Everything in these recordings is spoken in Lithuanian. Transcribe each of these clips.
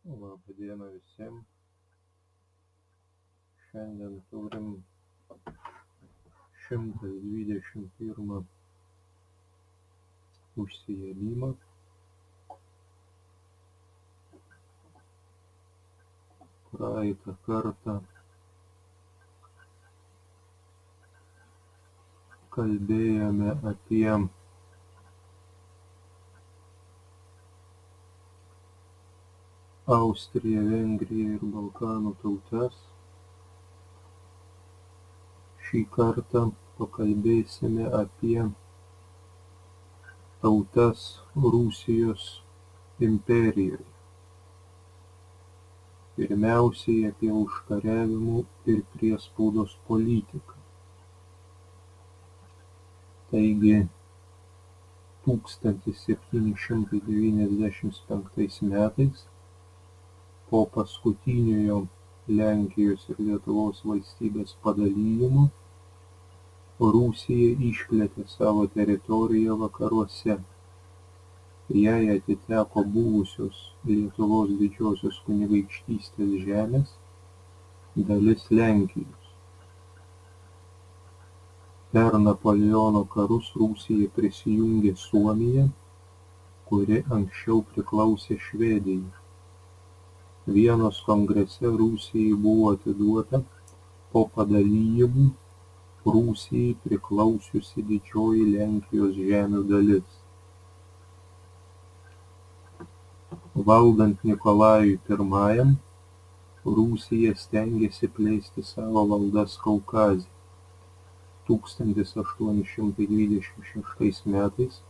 Labą dieną visiems. Šiandien turim 121 užsiėmimą. Praeitą kartą kalbėjome apie Austriją, Vengriją ir Balkanų tautas. Šį kartą pakalbėsime apie tautas Rusijos imperijoje. Pirmiausiai apie užkariavimų ir priespaudos politiką. Taigi 1795 metais po paskutiniojo Lenkijos ir Lietuvos valstybės padalijimo Rusija išplėtė savo teritoriją vakaruose. Jai atiteko buvusios Lietuvos didžiosios kunigaikštystės žemės, dalis Lenkijos. Per Napoleono karus Rusijai prisijungė Suomija, kuri anksčiau priklausė Švedijai. Vienos kongrese Rusijai buvo atiduota po padalijimų Rusijai priklausiusi didžioji Lenkijos žemių dalis. Valdant Nikolajui I, Rusija stengėsi plėsti savo valdas Kaukaze. 1826 metais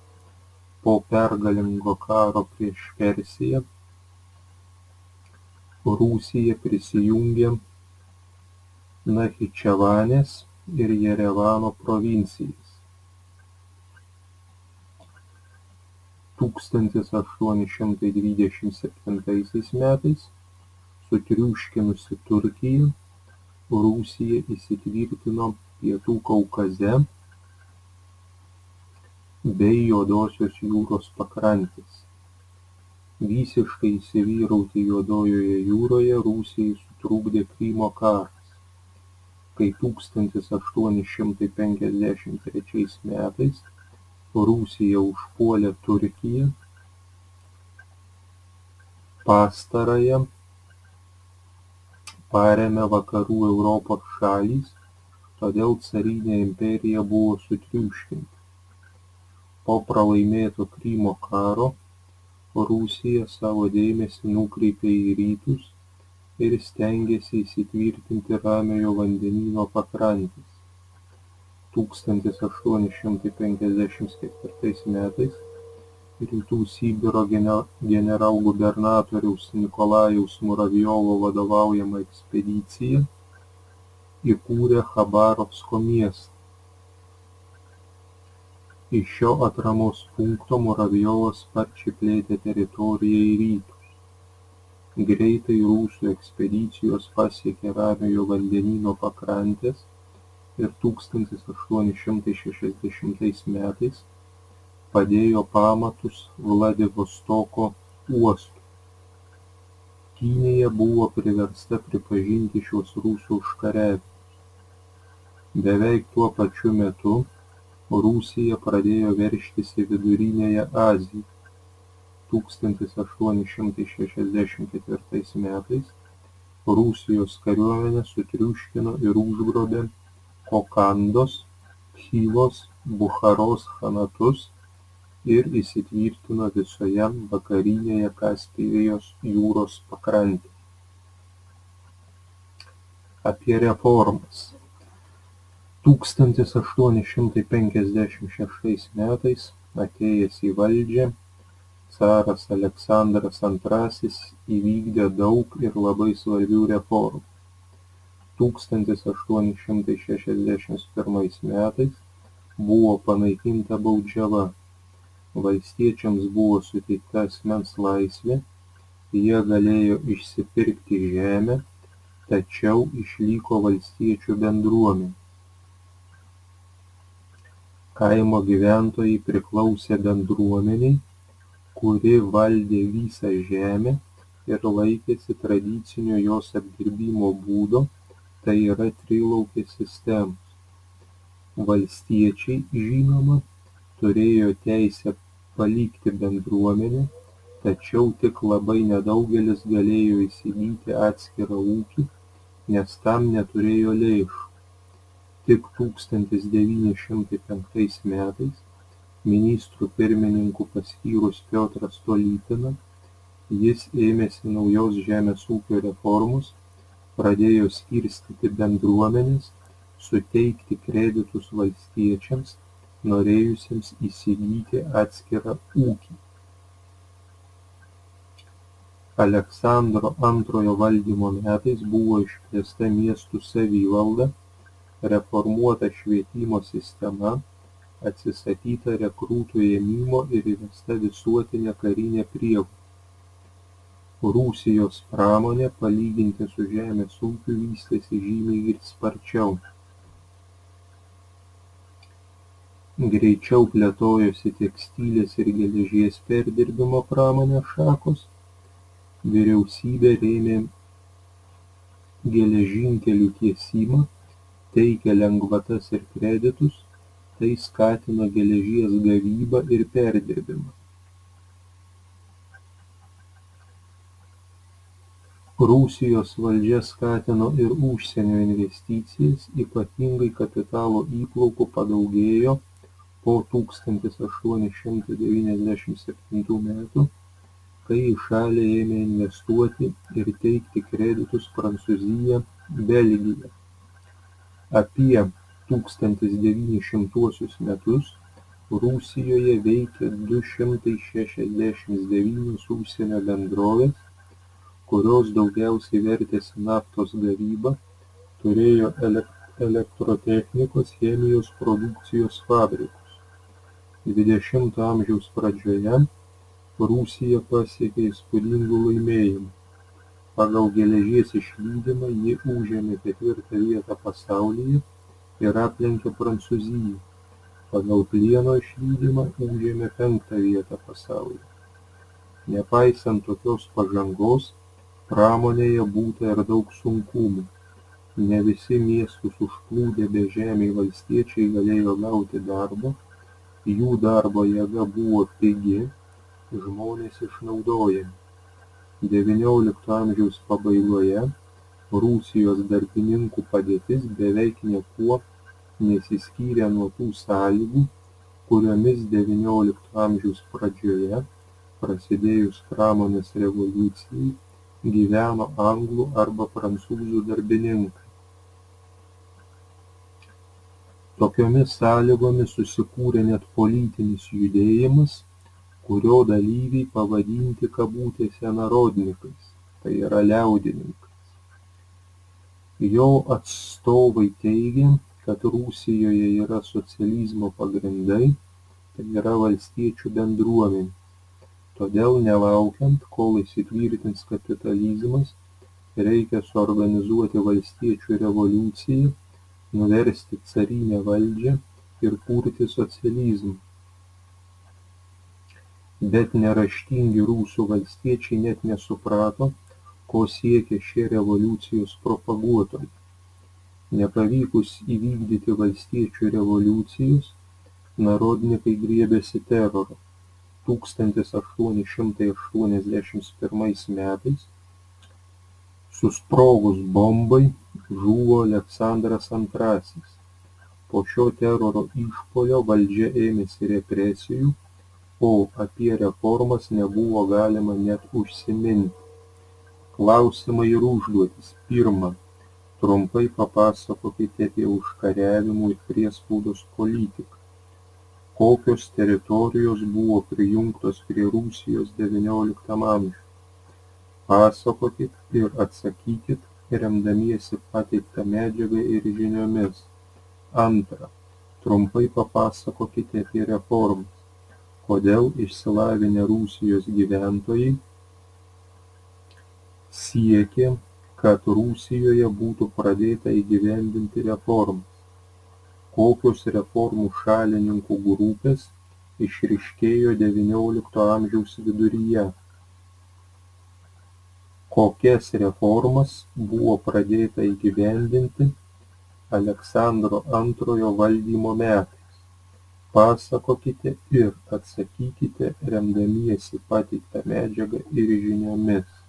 po pergalingo karo prieš Persiją Rusija prisijungė Nachičevanės ir Jerevano provincijas. 1827 metais sutriuškinusi Turkiją, Rusija įsitvirtino Pietų Kaukaze bei Juodosios jūros pakrantės. Visiškai įsivyrauti Juodojoje jūroje Rusijai sutrukdė Krymo karas, kai 1853 metais Rusija užpuolė Turkiją, pastarąją parėmė vakarų Europos šalys, todėl carinė imperija buvo sutriuškinta. Po pralaimėto Krymo karo Rusija savo dėmesį nukreipė į rytus ir stengėsi įsitvirtinti Ramiojo vandenyno pakrantės. 1854 metais Rytų Sibiro generalgubernatoriaus Nikolajaus Muravjovo vadovaujama ekspedicija įkūrė Chabarovsko miestą. Iš šio atramos punkto Muravjovas sparčiai plėtė teritoriją į rytus. Greitai rusų ekspedicijos pasiekė Ramiojo vandenyno pakrantės ir 1860 metais padėjo pamatus Vladivostoko uostui. Kinija buvo priversta pripažinti šiuos rusų užkariavimus. Beveik tuo pačiu metu Rusija pradėjo veržtis į Vidurinėją Aziją. 1864 metais Rusijos kariuomenė sutriuškino ir užgrobė Kokandos, Chivos, Bucharos chanatus ir įsitvirtino visoje vakarinėje Kaspijos jūros pakrantėje. Apie reformas. 1856 metais atėjęs į valdžią, caras Aleksandras II įvykdė daug ir labai svarbių reformų. 1861 metais buvo panaikinta baudžiava, valstiečiams buvo suteikta asmens laisvė, jie galėjo išsipirkti žemę, tačiau išliko valstiečių bendruomenė. Kaimo gyventojai priklausė bendruomeniai, kuri valdė visą žemę ir laikėsi tradicinio jos apdirbimo būdo, tai yra trilaukės sistemos. Valstiečiai, žinoma, turėjo teisę palikti bendruomenę, tačiau tik labai nedaugelis galėjo įsigyti atskirą ūkį, nes tam neturėjo lėšų. Tik 1905 metais ministru pirmininku paskyrus Piotrą Stolypiną, jis ėmėsi naujos žemės ūkio reformos, pradėjo skirstyti bendruomenes, suteikti kreditus valstiečiams, norėjusiems įsigyti atskirą ūkį. Aleksandro II valdymo metais buvo išplėsta miestų savivalda, reformuota švietimo sistema, atsisakyta rekrūtų ėmimo ir įvesta visuotinė karinė prievolė. Rusijos pramonė palyginti su žemės ūkiu vystėsi žymiai sparčiau. Greičiau plėtojosi tekstilės ir geležies perdirbimo pramonės šakos. Vyriausybė rėmė geležinkelių tiesimą, teikė lengvatas ir kreditus, tai skatino geležies gavybą ir perdirbimą. Rusijos valdžia skatino ir užsienio investicijas, ypatingai kapitalo įplaukų padaugėjo po 1897 metų, kai į šalį ėmė investuoti ir teikti kreditus Prancūzija, Belgija. Apie 1900 metus Rusijoje veikė 269 užsienio bendrovės, kurios daugiausiai vertėsi naftos gavyba, turėjo elektrotechnikos, chemijos produkcijos fabrikus. 20 amžiaus pradžioje Rusija pasiekė įspūdingų laimėjimų. Pagal geležies išlydymą ji užėmė 4. vietą pasaulyje ir aplenkė Prancūziją. Pagal plieno išlydymą užėmė 5. vietą pasaulyje. Nepaisant tokios pažangos, pramonėje būta ir daug sunkumų. Ne visi miestus užplūdę bežemiai valstiečiai galėjo gauti darbą, jų darbo jėga buvo pigi, žmonės išnaudojami. XIX amžiaus pabaigoje Rusijos darbininkų padėtis beveik niekuo nesiskyrė nuo tų sąlygų, kuriomis XIX amžiaus pradžioje, prasidėjus pramonės revoliucijai, gyveno anglų arba prancūzų darbininkai. Tokiomis sąlygomis susikūrė net politinis judėjimas, kurio dalyviai pavadinti kabutėse narodnikais, tai yra liaudininkais. Jo atstovai teigė, kad Rusijoje yra socializmo pagrindai, tai yra valstiečių bendruomenė. Todėl nelaukiant, kol įsitvirtins kapitalizmas, reikia suorganizuoti valstiečių revoliuciją, nuversti carinę valdžią ir kurti socializmą. Bet neraštingi rusų valstiečiai net nesuprato, ko siekia šie revoliucijos propaguotojai. Nepavykus įvykdyti valstiečių revoliucijos, narodnikai griebėsi teroro. 1881 metais susprogus bombai žuvo Aleksandras II. Po šio teroro išpuolio valdžia ėmėsi represijų, o apie reformas nebuvo galima net užsiminti. Klausimai ir užduotys. Pirma, trumpai papasakokite apie užkariavimų ir priespaudos politiką. Kokios teritorijos buvo prijungtos prie Rusijos XIX amžiuje? Pasakokit ir atsakykit, remdamiesi pateiktą medžiagą ir žiniomis. Antra, trumpai papasakokite apie reformas. Kodėl išsilavinę Rusijos gyventojai siekė, kad Rusijoje būtų pradėta įgyvendinti reformas? Kokios reformų šalininkų grupės išryškėjo XIX amžiaus viduryje? Kokias reformas buvo pradėta įgyvendinti Aleksandro II valdymo metais? Pasakokite ir atsakykite remdamiesi pateikta medžiaga ir žiniomis.